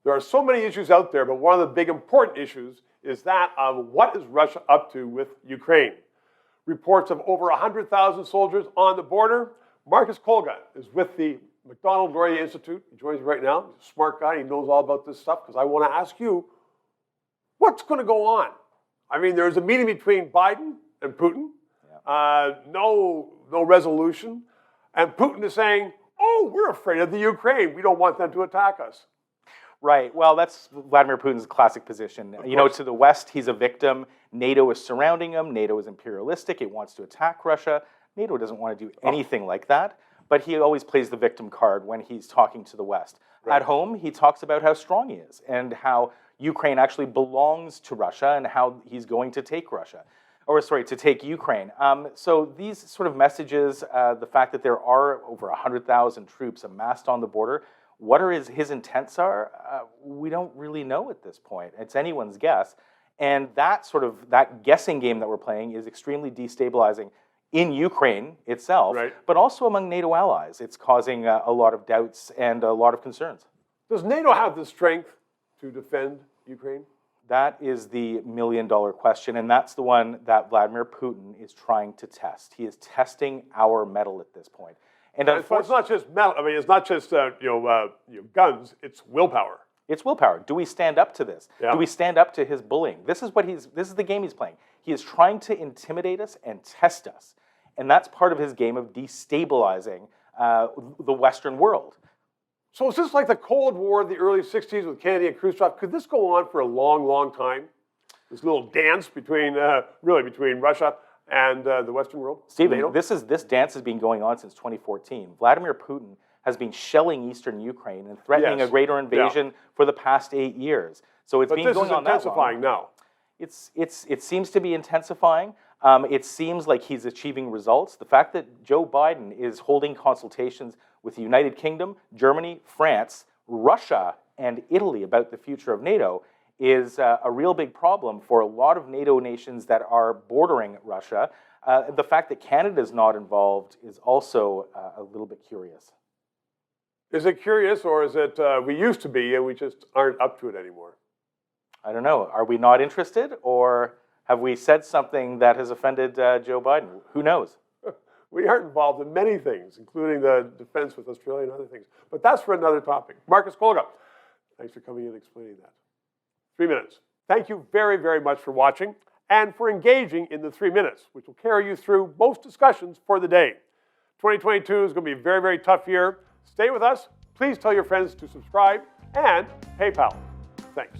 There are so many issues out there, but one of the big important issues is that of what is Russia up to with Ukraine. Reports of over 100,000 soldiers on the border. Marcus Kolga is with the Macdonald-Laurier Institute. He joins me right now. He's a smart guy. He knows all about this stuff because I want to ask you, what's going to go on? I mean, there's a meeting between Biden and Putin. No resolution. And Putin is saying, oh, we're afraid of the Ukraine. We don't want them to attack us. Right. Well, that's Vladimir Putin's classic position. You know, to the West, he's a victim. NATO is surrounding him. NATO is imperialistic. It wants to attack Russia. NATO doesn't want to do anything like that. But he always plays the victim card when he's talking to the West. Right. At home, he talks about how strong he is and how Ukraine actually belongs to Russia and how he's going to take Russia. Or sorry, to take Ukraine. So these sort of messages, the fact that there are over 100,000 troops amassed on the border, what are his intents are, we don't really know at this point. It's anyone's guess. And that guessing game that we're playing is extremely destabilizing in Ukraine itself, but also among NATO allies. It's causing a lot of doubts and a lot of concerns. Does NATO have the strength to defend Ukraine? That is the million-dollar question, and that's the one that Vladimir Putin is trying to test. He is testing our mettle at this point. And it's not just metal. I mean, it's not just guns. It's willpower. It's willpower. Do we stand up to this? Yeah. Do we stand up to his bullying? This is the game he's playing. He is trying to intimidate us and test us, and that's part of his game of destabilizing the Western world. So is this like the Cold War of the early 60s with Kennedy and Khrushchev? Could this go on for a long, long time? This little dance between Russia and the Western world? Stephen, this dance has been going on since 2014. Vladimir Putin has been shelling eastern Ukraine and threatening a greater invasion for the past 8 years. So it's been going on that long. But this is intensifying now. It seems to be intensifying. It seems like he's achieving results. The fact that Joe Biden is holding consultations with the United Kingdom, Germany, France, Russia, and Italy about the future of NATO is a real big problem for a lot of NATO nations that are bordering Russia. The fact that Canada is not involved is also a little bit curious. Is it curious, or is it we used to be and we just aren't up to it anymore? I don't know. Are we not interested, or have we said something that has offended Joe Biden? Who knows? We aren't involved in many things, including the defense with Australia and other things. But that's for another topic. Marcus Kolga, thanks for coming in and explaining that. 3 minutes. Thank you very, very much for watching and for engaging in the 3 minutes, which will carry you through most discussions for the day. 2022 is going to be a very, very tough year. Stay with us. Please tell your friends to subscribe and PayPal. Thanks.